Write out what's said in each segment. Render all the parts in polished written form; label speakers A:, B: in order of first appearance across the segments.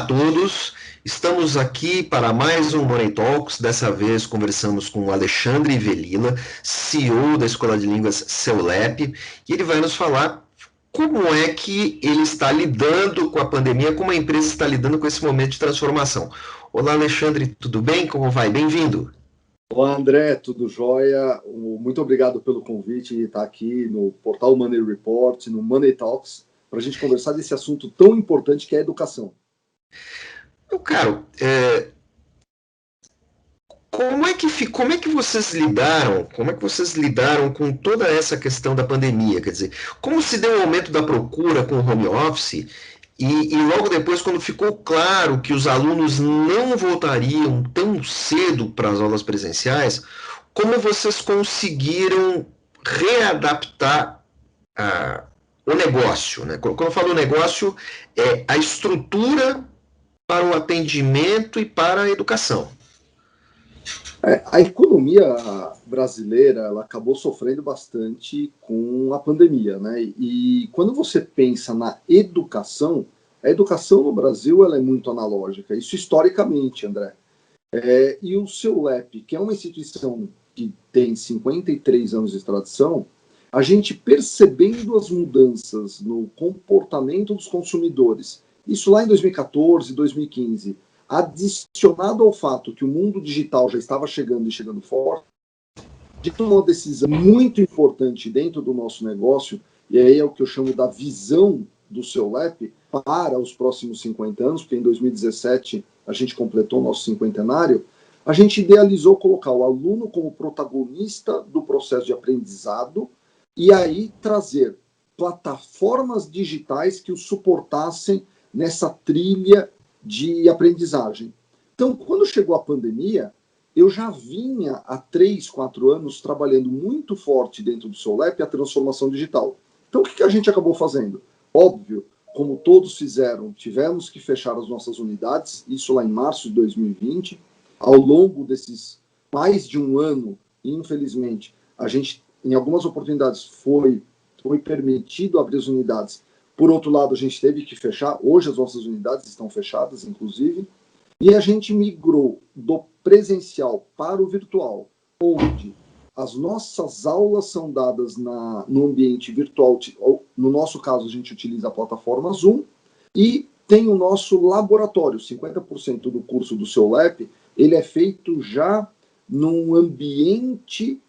A: todos, estamos aqui para mais um Money Talks. Dessa vez conversamos com o Alexandre Velila, CEO da Escola de Línguas CEULEP, e ele vai nos falar como é que ele está lidando com a pandemia, como a empresa está lidando com esse momento de transformação. Olá, Alexandre, tudo bem? Como vai? Bem-vindo.
B: Olá, André, tudo jóia? Muito obrigado pelo convite de estar aqui no portal Money Report, no Money Talks, para a gente conversar desse assunto tão importante que é a educação.
A: Meu caro, como é que vocês lidaram com toda essa questão da pandemia? Quer dizer, como se deu o aumento da procura com o home office e logo depois, quando ficou claro que os alunos não voltariam tão cedo para as aulas presenciais, como vocês conseguiram readaptar o negócio, né? Quando eu falo negócio, é a estrutura para o atendimento e para a educação.
B: A economia brasileira ela acabou sofrendo bastante com a pandemia, né? E quando você pensa na educação, a educação no Brasil ela é muito analógica, isso historicamente, André. E o CEULEP, que é uma instituição que tem 53 anos de tradição, a gente percebendo as mudanças no comportamento dos consumidores, isso lá em 2014, 2015, adicionado ao fato que o mundo digital já estava chegando e chegando forte, de uma decisão muito importante dentro do nosso negócio, e aí é o que eu chamo da visão do CEULEP para os próximos 50 anos, porque em 2017 a gente completou o nosso cinquentenário, a gente idealizou colocar o aluno como protagonista do processo de aprendizado e aí trazer plataformas digitais que o suportassem nessa trilha de aprendizagem. Então, quando chegou a pandemia, eu já vinha há 3, 4 anos trabalhando muito forte dentro do CEULEP a transformação digital. Então, o que a gente acabou fazendo? Óbvio, como todos fizeram, tivemos que fechar as nossas unidades, isso lá em março de 2020. Ao longo desses mais de um ano, infelizmente, a gente, em algumas oportunidades, foi permitido abrir as unidades. Por outro lado, a gente teve que fechar. Hoje as nossas unidades estão fechadas, inclusive. E a gente migrou do presencial para o virtual, onde as nossas aulas são dadas no ambiente virtual. No nosso caso, a gente utiliza a plataforma Zoom. E tem o nosso laboratório. 50% do curso do CEULEP, ele é feito já num ambiente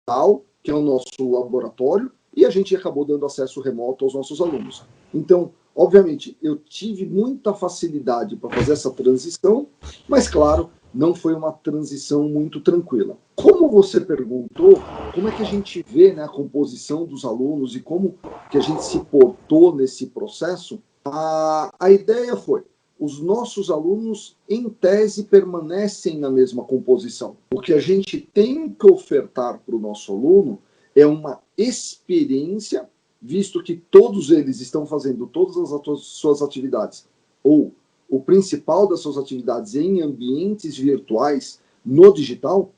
B: virtual, que é o nosso laboratório, e a gente acabou dando acesso remoto aos nossos alunos. Então, obviamente, eu tive muita facilidade para fazer essa transição, mas, claro, não foi uma transição muito tranquila. Como você perguntou, como é que a gente vê, né, a composição dos alunos e como que a gente se portou nesse processo, a ideia foi, os nossos alunos, em tese, permanecem na mesma composição. O que a gente tem que ofertar para o nosso aluno é uma experiência, visto que todos eles estão fazendo todas as suas atividades, ou o principal das suas atividades em ambientes virtuais, no digital,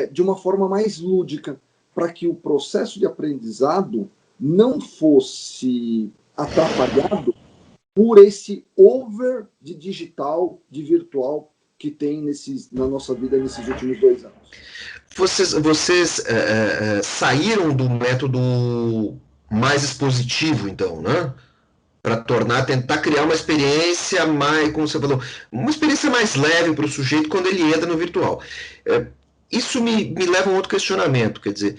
B: de uma forma mais lúdica, para que o processo de aprendizado não fosse atrapalhado por esse over de digital, de virtual, que tem na nossa vida nesses últimos 2 anos.
A: Vocês saíram do método mais expositivo, então, né? Para tentar criar uma experiência mais, como você falou, uma experiência mais leve para o sujeito quando ele entra no virtual. Isso me leva a um outro questionamento, quer dizer,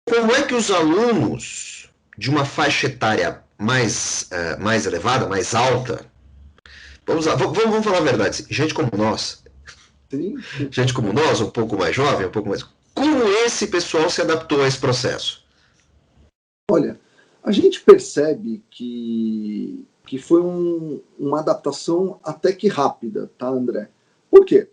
A: como é que os alunos de uma faixa etária mais elevada, mais alta, vamos falar a verdade, gente como nós, um pouco mais jovem, um pouco mais... Como esse pessoal se adaptou a esse processo?
B: Olha, a gente percebe que foi uma adaptação até que rápida, tá, André? Por quê?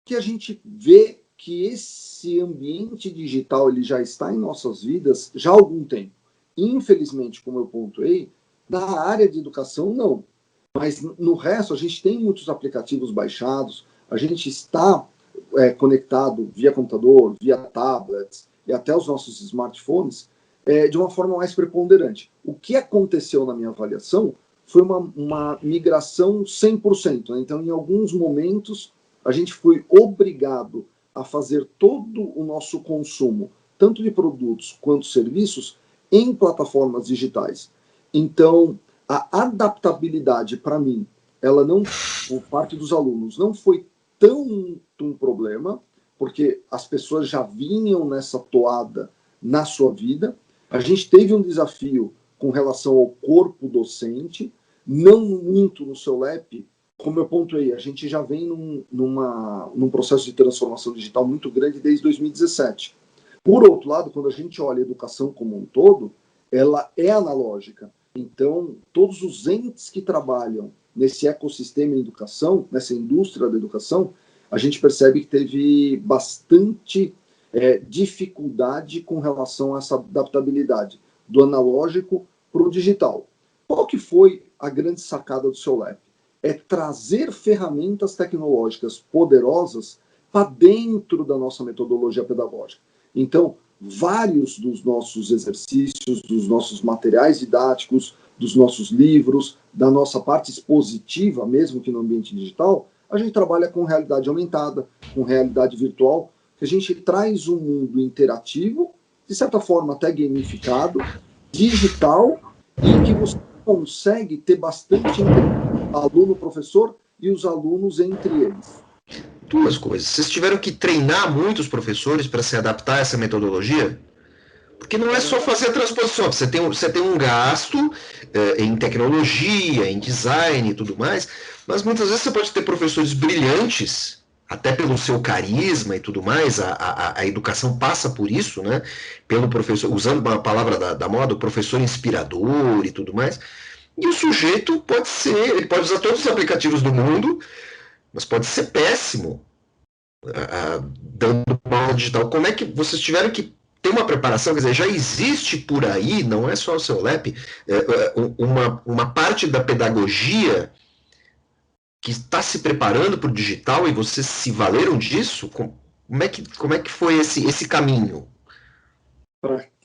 B: Porque a gente vê que esse ambiente digital ele já está em nossas vidas já há algum tempo. Infelizmente, como eu pontuei, na área de educação, não. Mas no resto, a gente tem muitos aplicativos baixados, a gente está conectado via computador, via tablets e até os nossos smartphones de uma forma mais preponderante. O que aconteceu na minha avaliação foi uma migração 100%. Né? Então, em alguns momentos, a gente foi obrigado a fazer todo o nosso consumo, tanto de produtos quanto serviços, em plataformas digitais. Então, a adaptabilidade, para mim, ela não, por parte dos alunos, não foi tão um problema, porque as pessoas já vinham nessa toada na sua vida. A gente teve um desafio com relação ao corpo docente, não muito no seu LEP, como eu pontuei, a gente já vem num processo de transformação digital muito grande desde 2017. Por outro lado, quando a gente olha a educação como um todo, ela é analógica. Então, todos os entes que trabalham nesse ecossistema de educação, nessa indústria da educação, a gente percebe que teve bastante dificuldade com relação a essa adaptabilidade do analógico para o digital. Qual que foi a grande sacada do seu LEP? É trazer ferramentas tecnológicas poderosas para dentro da nossa metodologia pedagógica. Então, vários dos nossos exercícios, dos nossos materiais didáticos, dos nossos livros, da nossa parte expositiva, mesmo que no ambiente digital, a gente trabalha com realidade aumentada, com realidade virtual, que a gente traz um mundo interativo, de certa forma até gamificado, digital, e que você consegue ter bastante aluno-professor e os alunos entre eles.
A: Duas coisas. Vocês tiveram que treinar muitos professores para se adaptar a essa metodologia? Porque não é só fazer a transposição, você tem um gasto em tecnologia, em design e tudo mais, mas muitas vezes você pode ter professores brilhantes, até pelo seu carisma e tudo mais, a educação passa por isso, né? Pelo professor, usando uma palavra da moda, o professor inspirador e tudo mais, e o sujeito ele pode usar todos os aplicativos do mundo, mas pode ser péssimo dando uma aula digital. Como é que vocês tiveram que ter uma preparação? Quer dizer, já existe por aí, não é só o seu LEP, uma parte da pedagogia que está se preparando para o digital e vocês se valeram disso? Como é que foi esse caminho?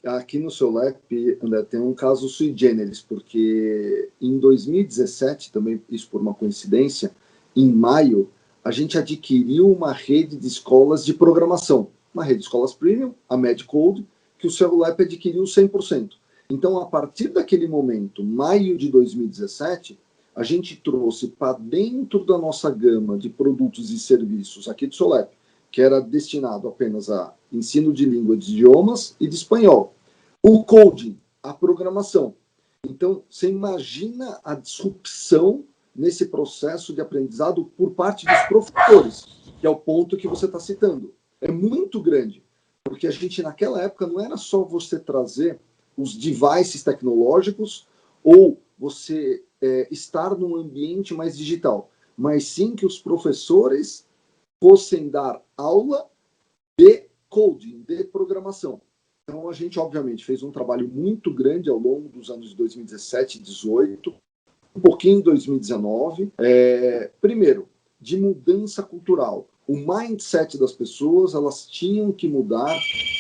B: Aqui no seu LEP, André, tem um caso sui generis, porque em 2017, também isso por uma coincidência, em maio, a gente adquiriu uma rede de escolas de programação, uma rede de escolas premium, a MedCode, que o seu LEP adquiriu 100%. Então, a partir daquele momento, maio de 2017, a gente trouxe para dentro da nossa gama de produtos e serviços aqui do seu LEP, que era destinado apenas a ensino de língua de idiomas e de espanhol. O coding, a programação. Então, você imagina a disrupção nesse processo de aprendizado por parte dos professores, que é o ponto que você está citando. É muito grande, porque a gente, naquela época, não era só você trazer os devices tecnológicos ou você estar num ambiente mais digital, mas sim que os professores fossem dar aula de coding, de programação. Então, a gente, obviamente, fez um trabalho muito grande ao longo dos anos de 2017 e 2018, um pouquinho em 2019. Primeiro, de mudança cultural. O mindset das pessoas, elas tinham que mudar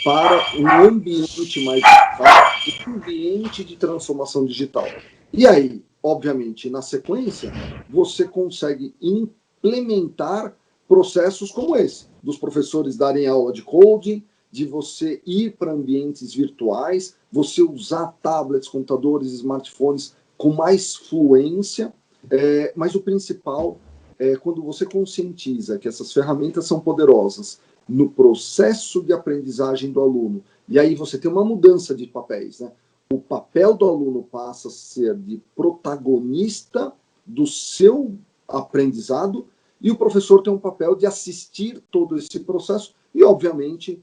B: para um ambiente mais digital, um ambiente de transformação digital. E aí, obviamente, na sequência, você consegue implementar processos como esse, dos professores darem aula de coding, de você ir para ambientes virtuais, você usar tablets, computadores, smartphones com mais fluência, mas o principal é quando você conscientiza que essas ferramentas são poderosas no processo de aprendizagem do aluno, e aí você tem uma mudança de papéis, né? O papel do aluno passa a ser de protagonista do seu aprendizado, e o professor tem um papel de assistir todo esse processo e, obviamente,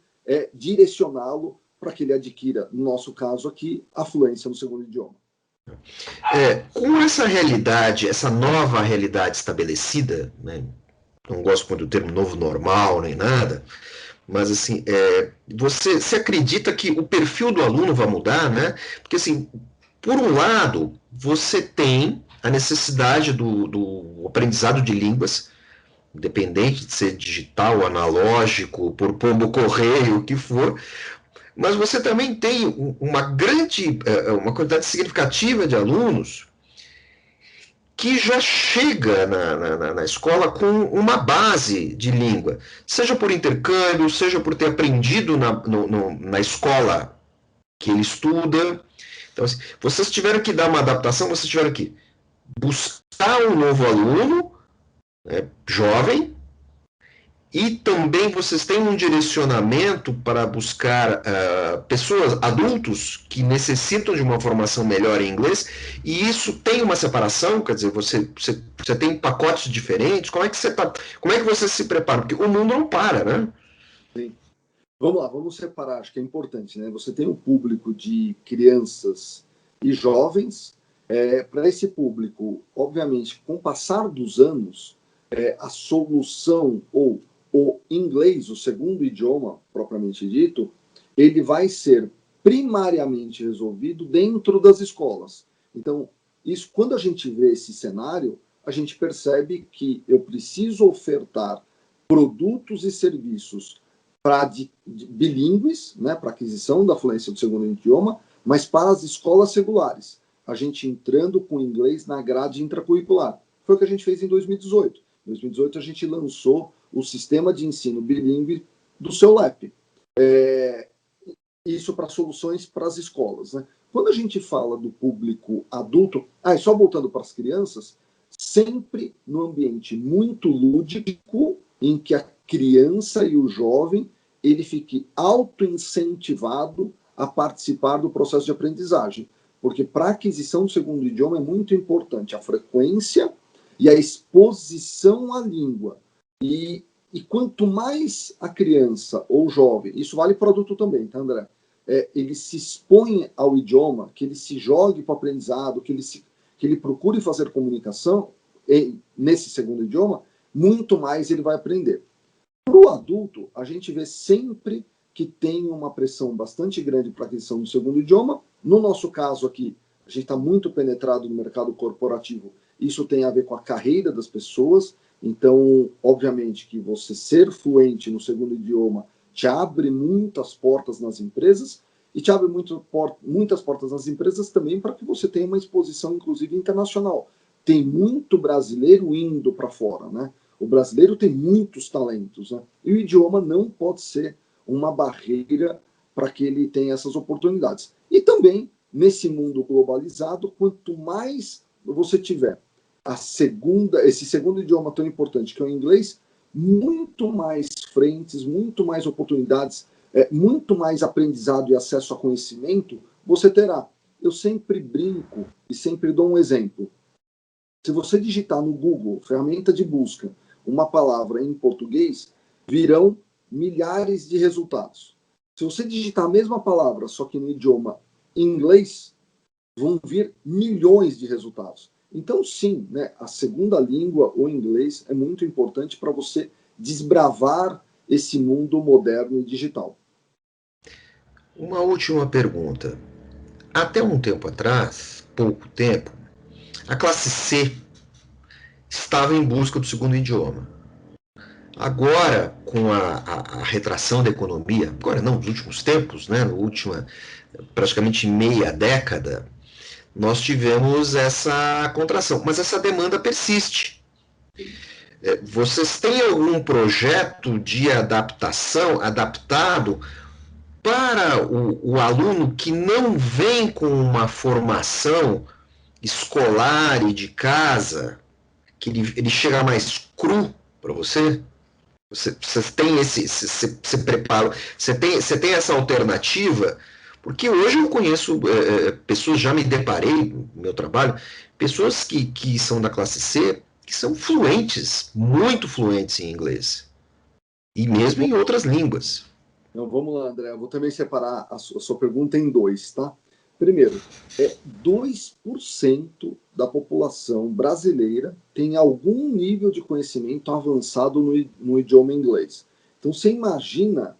B: direcioná-lo para que ele adquira, no nosso caso aqui, a fluência no segundo idioma.
A: Com essa realidade, essa nova realidade estabelecida, né, não gosto muito do termo novo normal nem nada, mas assim, você acredita que o perfil do aluno vai mudar, né? Porque assim, por um lado, você tem a necessidade do aprendizado de línguas, independente de ser digital, analógico, por pombo correio, o que for, mas você também tem uma quantidade significativa de alunos que já chega na escola com uma base de língua, seja por intercâmbio, seja por ter aprendido na escola que ele estuda. Então, assim, vocês tiveram que dar uma adaptação, vocês tiveram que buscar um novo aluno, né, jovem, e também vocês têm um direcionamento para buscar pessoas, adultos, que necessitam de uma formação melhor em inglês, e isso tem uma separação, quer dizer, você tem pacotes diferentes, como é que você se prepara? Porque o mundo não para, né?
B: Sim. Vamos lá, vamos separar, acho que é importante, né? Você tem um público de crianças e jovens. Para esse público, obviamente, com o passar dos anos, a solução ou o inglês, o segundo idioma propriamente dito, ele vai ser primariamente resolvido dentro das escolas. Então, isso, quando a gente vê esse cenário, a gente percebe que eu preciso ofertar produtos e serviços bilíngues, né, para aquisição da fluência do segundo idioma, mas para as escolas regulares, a gente entrando com inglês na grade intracurricular. Foi o que a gente fez em 2018. Em 2018, a gente lançou o sistema de ensino bilíngue do seu LEP. Isso para soluções para as escolas, né? Quando a gente fala do público adulto, só voltando para as crianças, sempre no ambiente muito lúdico, em que a criança e o jovem ele fique auto-incentivado a participar do processo de aprendizagem. Porque para a aquisição do segundo idioma é muito importante a frequência e a exposição à língua. E quanto mais a criança ou jovem, isso vale para o adulto também, tá, André? Ele se expõe ao idioma, que ele se jogue para o aprendizado, que ele procure fazer comunicação nesse segundo idioma, muito mais ele vai aprender. Para o adulto, a gente vê sempre que tem uma pressão bastante grande para a aquisição do segundo idioma. No nosso caso aqui, a gente está muito penetrado no mercado corporativo. Isso tem a ver com a carreira das pessoas. Então, obviamente, que você ser fluente no segundo idioma te abre muitas portas nas empresas e te abre muitas portas nas empresas também para que você tenha uma exposição, inclusive, internacional. Tem muito brasileiro indo para fora, né? O brasileiro tem muitos talentos, né? E o idioma não pode ser uma barreira para que ele tenha essas oportunidades. E também, nesse mundo globalizado, quanto mais você tiver esse segundo idioma tão importante, que é o inglês, muito mais frentes, muito mais oportunidades, muito mais aprendizado e acesso a conhecimento você terá. Eu sempre brinco e sempre dou um exemplo. Se você digitar no Google, ferramenta de busca, uma palavra em português, virão milhares de resultados. Se você digitar a mesma palavra, só que no idioma inglês, vão vir milhões de resultados. Então, sim, né, a segunda língua, o inglês, é muito importante para você desbravar esse mundo moderno e digital.
A: Uma última pergunta. Até um tempo atrás, pouco tempo, a classe C estava em busca do segundo idioma. Agora, com a retração da economia, agora não, nos últimos tempos, né, no última praticamente meia década, nós tivemos essa contração, mas essa demanda persiste. Vocês têm algum projeto de adaptação adaptado para o aluno que não vem com uma formação escolar e de casa, que ele chega mais cru para você? Você tem você prepara, você tem essa alternativa? Porque hoje eu conheço pessoas, já me deparei no meu trabalho, pessoas que são da classe C, que são fluentes, muito fluentes em inglês. E mesmo em outras línguas.
B: Então, vamos lá, André. Eu vou também separar a sua pergunta em dois, tá? Primeiro, 2% da população brasileira tem algum nível de conhecimento avançado no idioma inglês. Então, você imagina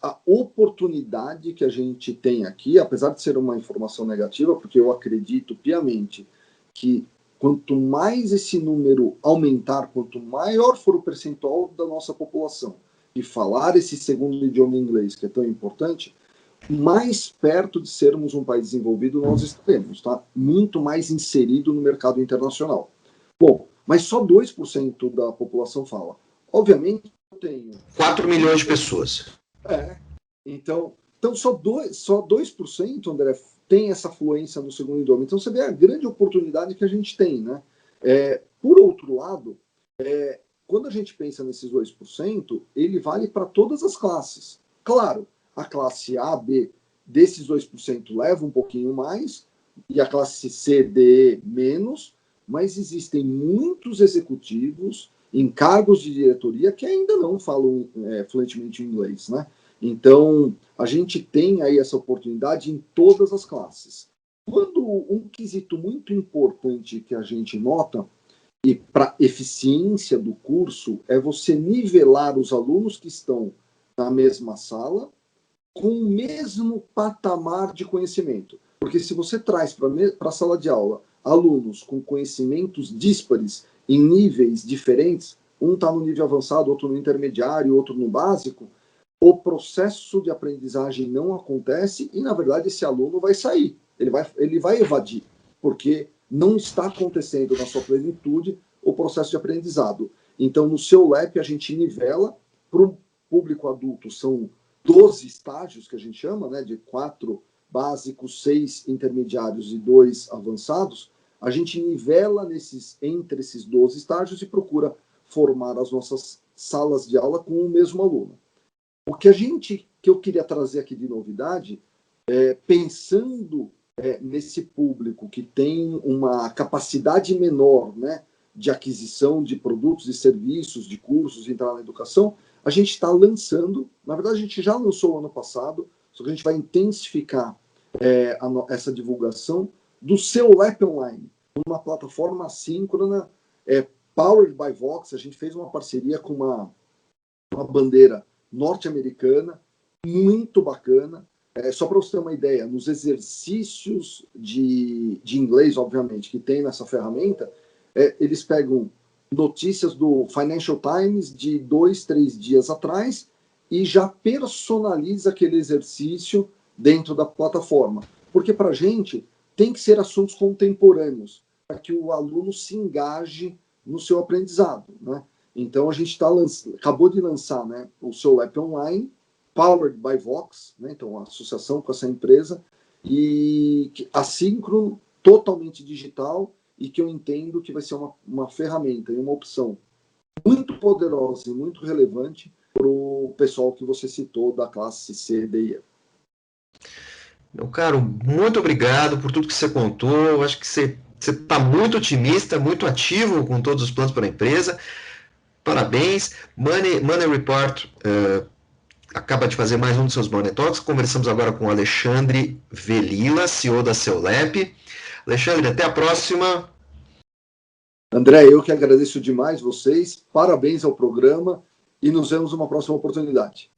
B: a oportunidade que a gente tem aqui, apesar de ser uma informação negativa, porque eu acredito piamente que quanto mais esse número aumentar, quanto maior for o percentual da nossa população de falar esse segundo idioma inglês, que é tão importante, mais perto de sermos um país desenvolvido nós estaremos, tá? Muito mais inserido no mercado internacional. Bom, mas só 2% da população fala. Obviamente, eu tenho...
A: 4 milhões de pessoas.
B: Então só 2%, André, tem essa fluência no segundo idioma. Então você vê a grande oportunidade que a gente tem, né? Por outro lado, quando a gente pensa nesses 2%, ele vale para todas as classes. Claro, a classe A, B, desses 2% leva um pouquinho mais, e a classe C, D, menos, mas existem muitos executivos em cargos de diretoria que ainda não falam fluentemente inglês, né? Então, a gente tem aí essa oportunidade em todas as classes. Quando um quesito muito importante que a gente nota, e para eficiência do curso, é você nivelar os alunos que estão na mesma sala com o mesmo patamar de conhecimento. Porque se você traz para a sala de aula alunos com conhecimentos díspares em níveis diferentes, um está no nível avançado, outro no intermediário, outro no básico, o processo de aprendizagem não acontece e, na verdade, esse aluno vai sair. Ele vai evadir, porque não está acontecendo na sua plenitude o processo de aprendizado. Então, no seu LEP, a gente nivela para o público adulto, são 12 estágios que a gente chama, né, de 4 básicos, 6 intermediários e 2 avançados. A gente nivela entre esses 12 estágios e procura formar as nossas salas de aula com o mesmo aluno. O que eu queria trazer aqui de novidade, pensando nesse público que tem uma capacidade menor, né, de aquisição de produtos e serviços, de cursos, de entrar na educação, a gente está lançando, na verdade a gente já lançou ano passado, só que a gente vai intensificar essa divulgação do seu LEP Online, uma plataforma assíncrona, powered by Vox. A gente fez uma parceria com uma bandeira norte-americana, muito bacana. Só para você ter uma ideia, nos exercícios de inglês, obviamente, que tem nessa ferramenta, eles pegam notícias do Financial Times de 2, 3 dias atrás e já personaliza aquele exercício dentro da plataforma. Porque para a gente tem que ser assuntos contemporâneos, para que o aluno se engaje no seu aprendizado, né? Então, a gente acabou de lançar, né, o seu LEP Online, powered by Vox, né, então, a associação com essa empresa, e assíncrono, totalmente digital, e que eu entendo que vai ser uma ferramenta e uma opção muito poderosa e muito relevante para o pessoal que você citou da classe C, D e E.
A: Meu caro, muito obrigado por tudo que você contou. Eu acho que você está muito otimista, muito ativo com todos os planos para a empresa. Parabéns. Money Report acaba de fazer mais um dos seus Money Talks. Conversamos agora com o Alexandre Velila, CEO da SEULEP. Alexandre, até a próxima.
B: André, eu que agradeço demais vocês. Parabéns ao programa e nos vemos numa próxima oportunidade.